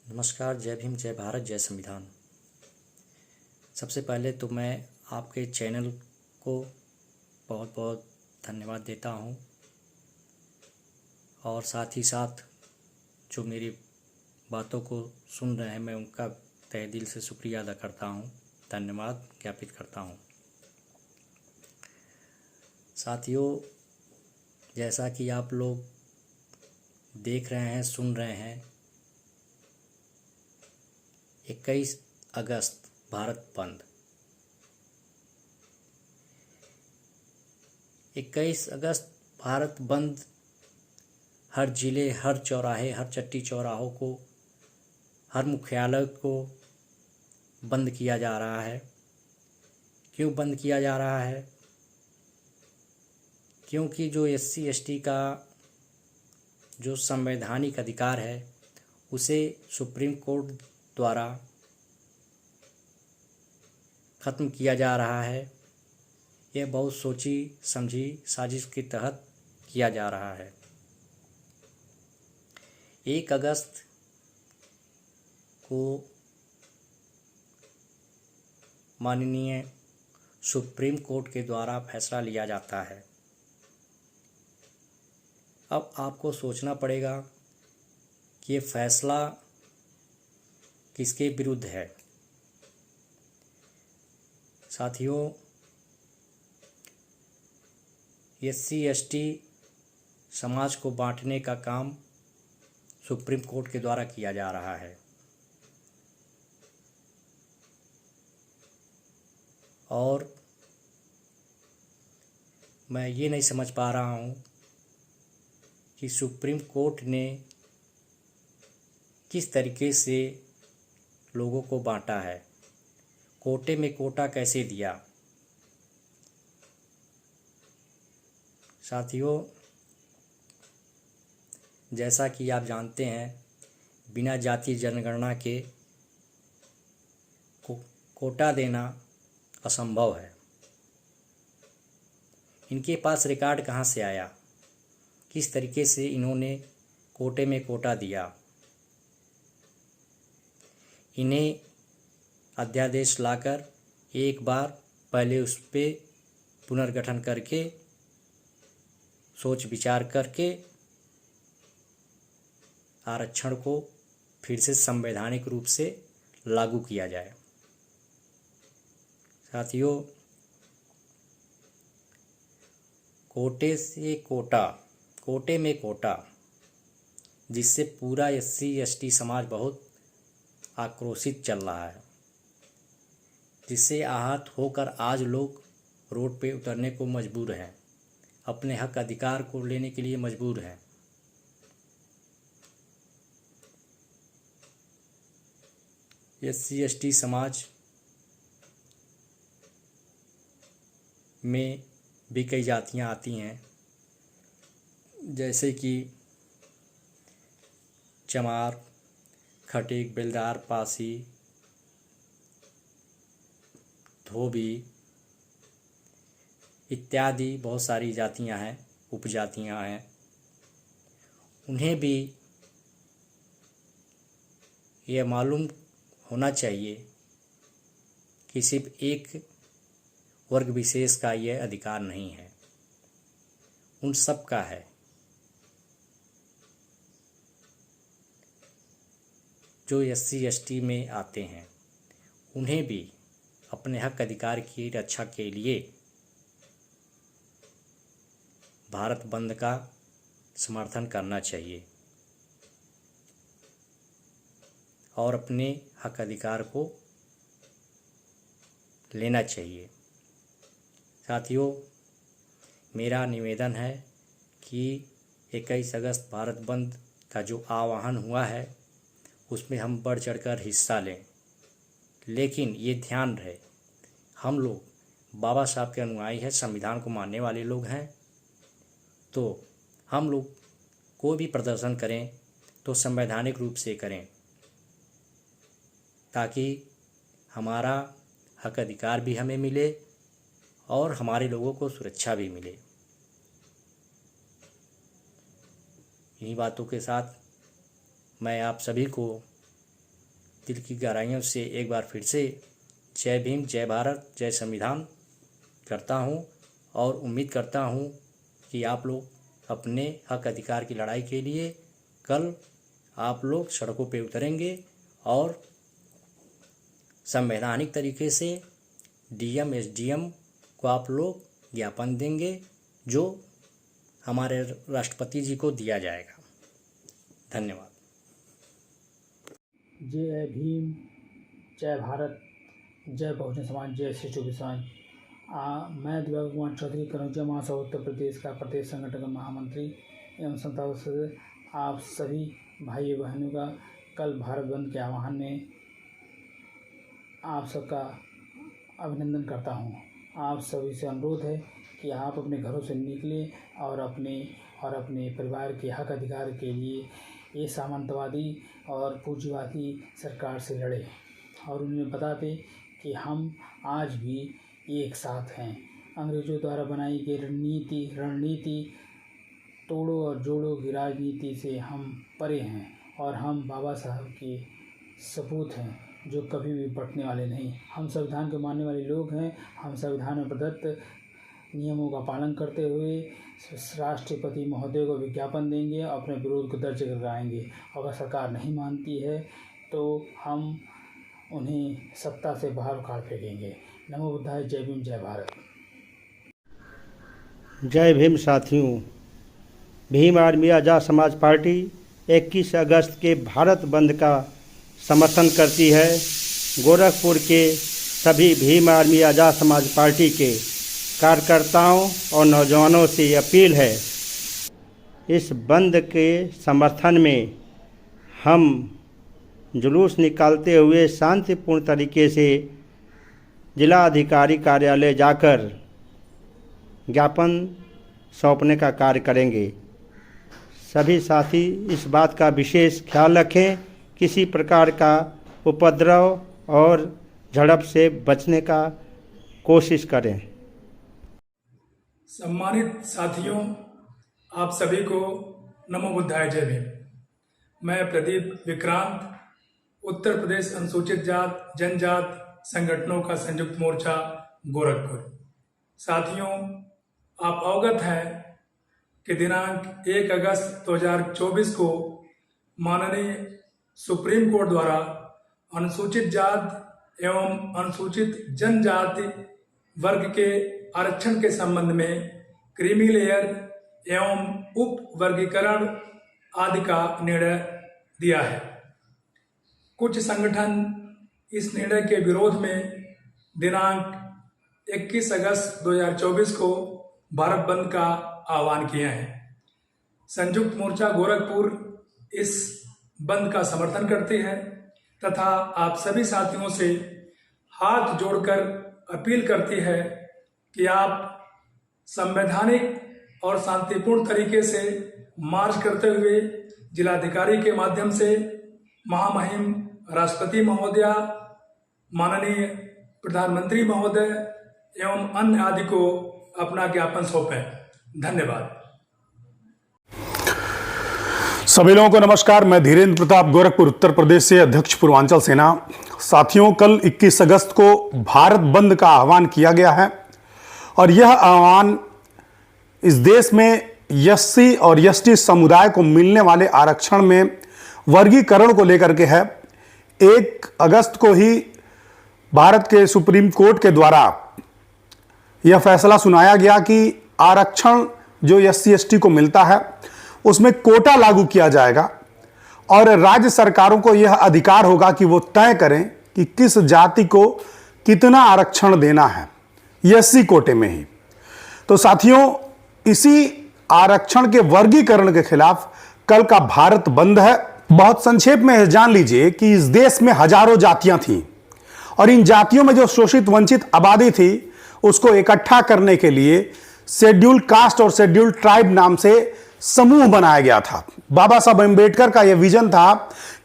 नमस्कार। जय भीम, जय भारत, जय संविधान। सबसे पहले तो मैं आपके चैनल को बहुत बहुत धन्यवाद देता हूं और साथ ही साथ जो मेरी बातों को सुन रहे हैं मैं उनका तहे दिल से शुक्रिया अदा करता हूं, धन्यवाद ज्ञापित करता हूं। साथियों, जैसा कि आप लोग देख रहे हैं, सुन रहे हैं, 21 अगस्त भारत बंद। 21 अगस्त भारत बंद हर ज़िले, हर चौराहे, हर चट्टी चौराहों को, हर मुख्यालय को बंद किया जा रहा है। क्यों बंद किया जा रहा है? क्योंकि जो SC ST का जो संवैधानिक अधिकार है उसे सुप्रीम कोर्ट द्वारा ख़त्म किया जा रहा है। यह बहुत सोची समझी साजिश के तहत किया जा रहा है। 1 अगस्त को माननीय सुप्रीम कोर्ट के द्वारा फैसला लिया जाता है। अब आपको सोचना पड़ेगा कि ये फैसला किसके विरुद्ध है। साथियों, SC ST समाज को बांटने का काम सुप्रीम कोर्ट के द्वारा किया जा रहा है और मैं ये नहीं समझ पा रहा हूँ कि सुप्रीम कोर्ट ने किस तरीके से लोगों को बांटा है। कोटे में कोटा कैसे दिया? साथियों, जैसा कि आप जानते हैं, बिना जाति जनगणना के कोटा देना असंभव है। इनके पास रिकॉर्ड कहाँ से आया? किस तरीके से इन्होंने कोटे में कोटा दिया? इन्हें अध्यादेश लाकर एक बार पहले उस पर पुनर्गठन करके सोच विचार करके आरक्षण को फिर से संवैधानिक रूप से लागू किया जाए। साथियों, कोटे से कोटा, कोटे में कोटा, जिससे पूरा SC ST समाज बहुत आक्रोशित चल रहा है, जिससे आहत होकर आज लोग रोड पे उतरने को मजबूर हैं, अपने हक अधिकार को लेने के लिए मजबूर हैं। SC ST समाज में भी कई जातियां आती हैं, जैसे कि चमार, खटीक, बेलदार, पासी, धोबी इत्यादि बहुत सारी जातियां हैं, उपजातियां हैं। उन्हें भी यह मालूम होना चाहिए कि सिर्फ एक वर्ग विशेष का यह अधिकार नहीं है, उन सब का है। जो SC ST में आते हैं उन्हें भी अपने हक अधिकार की रक्षा के लिए भारत बंद का समर्थन करना चाहिए और अपने हक अधिकार को लेना चाहिए। साथियों, मेरा निवेदन है कि 21 अगस्त भारत बंद का जो आह्वान हुआ है उसमें हम बढ़ चढ़कर हिस्सा लें, लेकिन ये ध्यान रहे हम लोग बाबा साहब के अनुयायी हैं, संविधान को मानने वाले लोग हैं। तो हम लोग कोई भी प्रदर्शन करें तो संवैधानिक रूप से करें, ताकि हमारा हक अधिकार भी हमें मिले और हमारे लोगों को सुरक्षा भी मिले। इन्हीं बातों के साथ मैं आप सभी को दिल की गहराइयों से एक बार फिर से जय भीम, जय भारत, जय संविधान करता हूँ और उम्मीद करता हूँ कि आप लोग अपने हक अधिकार की लड़ाई के लिए कल आप लोग सड़कों पे उतरेंगे और संवैधानिक तरीके से डीएम एसडीएम को आप लोग ज्ञापन देंगे जो हमारे राष्ट्रपति जी को दिया जाएगा। धन्यवाद। जय भीम, जय भारत, जय बहुजन समाज, जय श्री चौबीस समाज। मैं दिवाकर कुमार चौधरी करौंजिया महासभा उत्तर प्रदेश का प्रदेश संगठन का महामंत्री एवं संस्थापक सदस्य आप सभी भाई बहनों का कल भारत बंद के आह्वान में आप सबका अभिनंदन करता हूं। आप सभी से अनुरोध है कि आप अपने घरों से निकलें और अपने परिवार के हक अधिकार के लिए ये सामंतवादी और पूंजीवादी सरकार से लड़े और उन्हें बताते कि हम आज भी एक साथ हैं। अंग्रेज़ों द्वारा बनाई गई रणनीति तोड़ो और जोड़ो की राजनीति से हम परे हैं और हम बाबा साहब के सपूत हैं जो कभी भी बंटने वाले नहीं। हम संविधान के मानने वाले लोग हैं। हम संविधान में प्रदत्त नियमों का पालन करते हुए राष्ट्रपति महोदय को विज्ञापन देंगे, अपने विरोध को दर्ज कराएंगे। अगर सरकार नहीं मानती है तो हम उन्हें सत्ता से बाहर उखाड़ फेंकेंगे। नमो बुद्धाय। जय भीम, जय भारत। जय भीम साथियों। भीम आर्मी आज़ाद समाज पार्टी 21 अगस्त के भारत बंद का समर्थन करती है। गोरखपुर के सभी भीम आर्मी आज़ाद समाज पार्टी के कार्यकर्ताओं और नौजवानों से अपील है, इस बंद के समर्थन में हम जुलूस निकालते हुए शांतिपूर्ण तरीके से जिला अधिकारी कार्यालय जाकर ज्ञापन सौंपने का कार्य करेंगे। सभी साथी इस बात का विशेष ख्याल रखें, किसी प्रकार का उपद्रव और झड़प से बचने का कोशिश करें। सम्मानित साथियों, आप सभी को नमो बुद्धाय, जय भीम। मैं प्रदीप विक्रांत, उत्तर प्रदेश अनुसूचित जात जनजात संगठनों का संयुक्त मोर्चा गोरखपुर। साथियों, आप अवगत हैं कि दिनांक 1 अगस्त 2024 को माननीय सुप्रीम कोर्ट द्वारा अनुसूचित जात एवं अनुसूचित जनजाति वर्ग के आरक्षण के संबंध में क्रीमी लेयर एवं उप वर्गीकरण आदि का निर्णय दिया है। कुछ संगठन इस निर्णय के विरोध में दिनांक 21 अगस्त 2024 को भारत बंद का आह्वान किए हैं। संयुक्त मोर्चा गोरखपुर इस बंद का समर्थन करती है तथा आप सभी साथियों से हाथ जोड़कर अपील करती है कि आप संवैधानिक और शांतिपूर्ण तरीके से मार्च करते हुए जिलाधिकारी के माध्यम से महामहिम राष्ट्रपति महोदया, माननीय प्रधानमंत्री महोदय एवं अन्य आदि को अपना ज्ञापन सौंपें। धन्यवाद। सभी लोगों को नमस्कार। मैं धीरेन्द्र प्रताप, गोरखपुर उत्तर प्रदेश से, अध्यक्ष पूर्वांचल सेना। साथियों, कल 21 अगस्त को भारत बंद का आह्वान किया गया है और यह आह्वान इस देश में एससी और एसटी समुदाय को मिलने वाले आरक्षण में वर्गीकरण को लेकर के है। 1 अगस्त को ही भारत के सुप्रीम कोर्ट के द्वारा यह फैसला सुनाया गया कि आरक्षण जो एससी एसटी को मिलता है उसमें कोटा लागू किया जाएगा और राज्य सरकारों को यह अधिकार होगा कि वो तय करें कि किस जाति को कितना आरक्षण देना है, एससी कोटे में ही। तो साथियों, इसी आरक्षण के वर्गीकरण के खिलाफ कल का भारत बंद है। बहुत संक्षेप में जान लीजिए कि इस देश में हजारों जातियां थीं और इन जातियों में जो शोषित वंचित आबादी थी उसको इकट्ठा करने के लिए शेड्यूल कास्ट और शेड्यूल ट्राइब नाम से समूह बनाया गया था। बाबा साहब अम्बेडकर का यह विजन था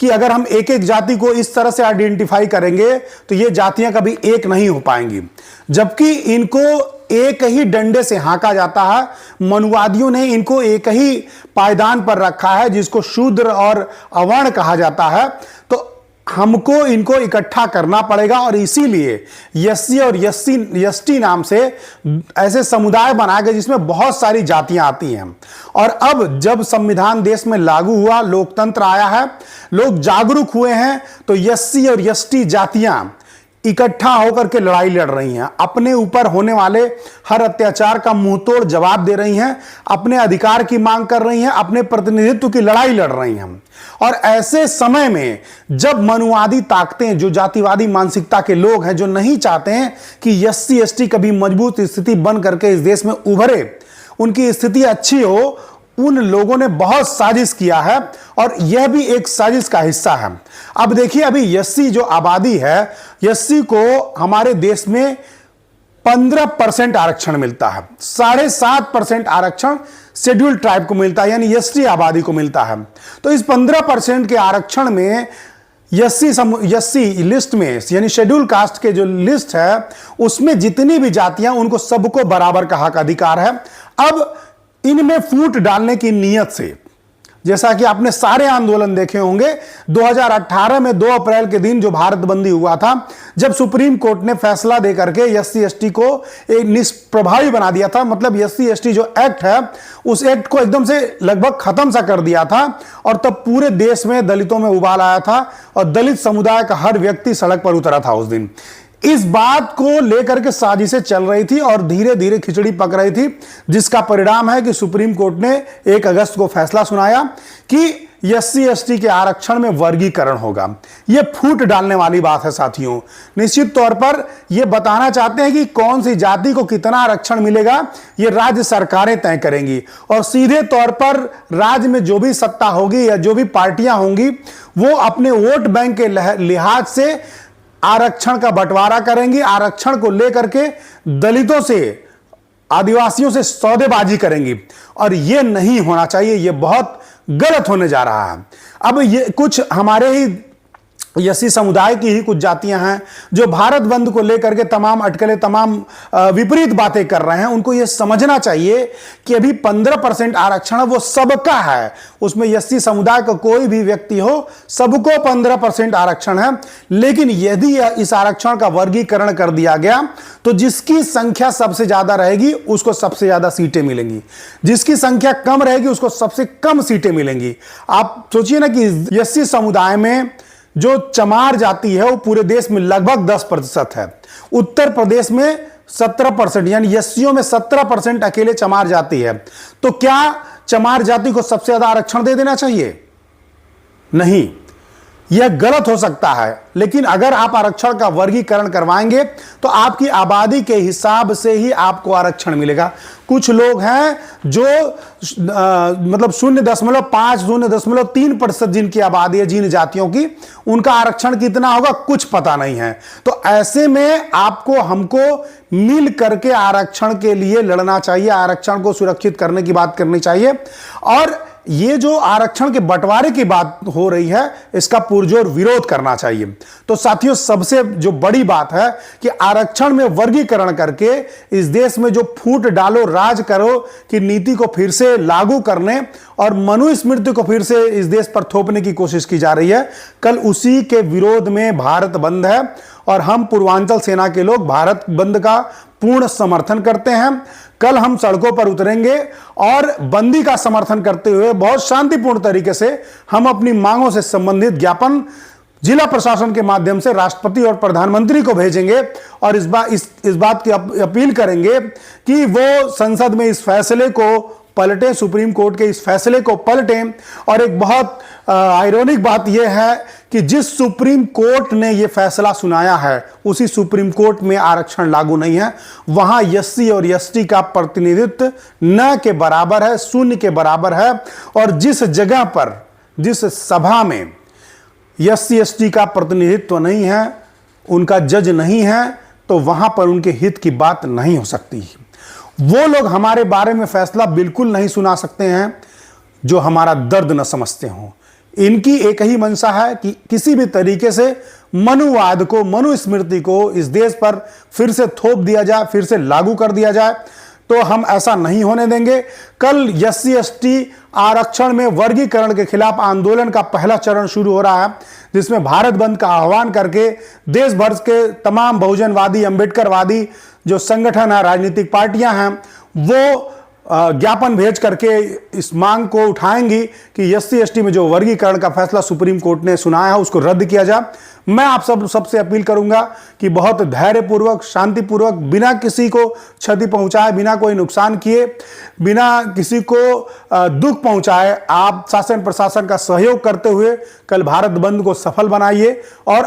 कि अगर हम एक एक जाति को इस तरह से आइडेंटिफाई करेंगे तो ये जातियां कभी एक नहीं हो पाएंगी, जबकि इनको एक ही डंडे से हांका जाता है। मनुवादियों ने इनको एक ही पायदान पर रखा है जिसको शूद्र और अवर्ण कहा जाता है। तो हमको इनको इकट्ठा करना पड़ेगा और इसीलिए एससी और एसटी नाम से ऐसे समुदाय बनाए गए जिसमें बहुत सारी जातियां आती हैं। और अब जब संविधान देश में लागू हुआ, लोकतंत्र आया है, लोग जागरूक हुए हैं, तो एससी और एसटी जातियां इकट्ठा होकर के लड़ाई लड़ रही हैं, अपने ऊपर होने वाले हर अत्याचार का मुंहतोड़ जवाब दे रही हैं, अपने अधिकार की मांग कर रही हैं, अपने प्रतिनिधित्व की लड़ाई लड़ रही हैं। और ऐसे समय में जब मनुवादी ताकतें, जो जातिवादी मानसिकता के लोग हैं, जो नहीं चाहते हैं कि एससी एसटी कभी मजबूत स्थिति बन करके इस देश में उभरे, उनकी स्थिति अच्छी हो, उन लोगों ने बहुत साजिश किया है और यह भी एक साजिश का हिस्सा है। अब देखिए, अभी एससी जो आबादी है, एससी को हमारे देश में 15% आरक्षण मिलता है, 7.5% आरक्षण शेड्यूल ट्राइब को मिलता है, यानी एसटी आबादी को मिलता है। तो इस 15% के आरक्षण में एससी लिस्ट में, यानी शेड्यूल कास्ट के जो लिस्ट है, उसमें जितनी भी जातियां, उनको सबको बराबर का हक अधिकार है। अब इनमें फूट डालने की नीयत से, जैसा कि आपने सारे आंदोलन देखे होंगे, 2018 में 2 अप्रैल के दिन जो भारत बंदी हुआ था, जब सुप्रीम कोर्ट ने फैसला देकर के एससी एसटी को एक निष्प्रभावी बना दिया था, मतलब एससी एसटी जो एक्ट है, उस एक्ट को एकदम से लगभग खत्म सा कर दिया था, और तब पूरे देश में दलितों में उबाल आया था और दलित समुदाय का हर व्यक्ति सड़क पर उतरा था उस दिन। इस बात को लेकर के साजिशें चल रही थी और धीरे धीरे खिचड़ी पक रही थी, जिसका परिणाम है कि सुप्रीम कोर्ट ने 1 अगस्त को फैसला सुनाया कि एससी एसटी के आरक्षण में वर्गीकरण होगा। यह फूट डालने वाली बात है साथियों। निश्चित तौर पर यह बताना चाहते हैं कि कौन सी जाति को कितना आरक्षण मिलेगा, यह राज्य सरकारें तय करेंगी, और सीधे तौर पर राज्य में जो भी सत्ता होगी या जो भी पार्टियां होंगी, वो अपने वोट बैंक के लिहाज से आरक्षण का बंटवारा करेंगी, आरक्षण को लेकर के दलितों से, आदिवासियों से सौदेबाजी करेंगी, और यह नहीं होना चाहिए, यह बहुत गलत होने जा रहा है। अब ये कुछ हमारे ही एससी समुदाय की ही कुछ जातियां हैं जो भारत बंद को लेकर के तमाम अटकलें, तमाम विपरीत बातें कर रहे हैं। उनको यह समझना चाहिए कि अभी 15% आरक्षण वो सबका है, उसमें एससी समुदाय का कोई भी व्यक्ति हो, सबको 15% आरक्षण है। लेकिन यदि इस आरक्षण का वर्गीकरण कर दिया गया तो जिसकी संख्या सबसे ज्यादा रहेगी उसको सबसे ज्यादा सीटें मिलेंगी, जिसकी संख्या कम रहेगी उसको सबसे कम सीटें मिलेंगी। आप सोचिए ना कि एससी समुदाय में जो चमार जाति है वो पूरे देश में लगभग 10% है, उत्तर प्रदेश में 17%, यानी एससीओ में 17% अकेले चमार जाति है। तो क्या चमार जाति को सबसे ज्यादा आरक्षण दे देना चाहिए? नहीं, यह गलत हो सकता है। लेकिन अगर आप आरक्षण का वर्गीकरण करवाएंगे तो आपकी आबादी के हिसाब से ही आपको आरक्षण मिलेगा। कुछ लोग हैं जो मतलब 0.5, 0.3% जिनकी आबादी है, जिन जातियों की, उनका आरक्षण कितना होगा कुछ पता नहीं है। तो ऐसे में आपको, हमको मिल करके आरक्षण के लिए लड़ना चाहिए, आरक्षण को सुरक्षित करने की बात करनी चाहिए। और ये जो आरक्षण के बंटवारे की बात हो रही है, इसका पुरजोर विरोध करना चाहिए। तो साथियों, सबसे जो बड़ी बात है कि आरक्षण में वर्गीकरण करके इस देश में जो फूट डालो, राज करो की नीति को फिर से लागू करने और मनुस्मृति को फिर से इस देश पर थोपने की कोशिश की जा रही है। कल उसी के विरोध में भारत बंद है और हम पूर्वांचल सेना के लोग भारत बंद का पूर्ण समर्थन करते हैं। कल हम सड़कों पर उतरेंगे और बंदी का समर्थन करते हुए बहुत शांतिपूर्ण तरीके से हम अपनी मांगों से संबंधित ज्ञापन जिला प्रशासन के माध्यम से राष्ट्रपति और प्रधानमंत्री को भेजेंगे और इस बात की अपील करेंगे कि वो संसद में इस फैसले को पलटें, सुप्रीम कोर्ट के इस फैसले को पलटें। और एक बहुत आयरॉनिक बात यह है कि जिस सुप्रीम कोर्ट ने यह फैसला सुनाया है उसी सुप्रीम कोर्ट में आरक्षण लागू नहीं है। वहां एससी और एसटी का प्रतिनिधित्व न के बराबर है, शून्य के बराबर है। और जिस जगह पर, जिस सभा में एससी एसटी का प्रतिनिधित्व नहीं है, उनका जज नहीं है, तो वहां पर उनके हित की बात नहीं हो सकती। वो लोग हमारे बारे में फैसला बिल्कुल नहीं सुना सकते हैं जो हमारा दर्द न समझते हों। इनकी एक ही मंशा है कि किसी भी तरीके से मनुवाद को, मनुस्मृति को इस देश पर फिर से थोप दिया जाए, फिर से लागू कर दिया जाए। तो हम ऐसा नहीं होने देंगे। कल SC/ST आरक्षण में वर्गीकरण के खिलाफ आंदोलन का पहला चरण शुरू हो रहा है, जिसमें भारत बंद का आह्वान करके देश भर के तमाम बहुजनवादी, अंबेडकरवादी जो संगठन है, राजनीतिक पार्टियां हैं, वो ज्ञापन भेज करके इस मांग को उठाएंगी कि SC/ST में जो वर्गीकरण का फैसला सुप्रीम कोर्ट ने सुनाया है उसको रद्द किया जाए। मैं आप सबसे अपील करूंगा कि बहुत धैर्यपूर्वक, शांतिपूर्वक, बिना किसी को क्षति पहुंचाए, बिना कोई नुकसान किए, बिना किसी को दुख पहुंचाए, आप शासन प्रशासन का सहयोग करते हुए कल भारत बंद को सफल बनाइए और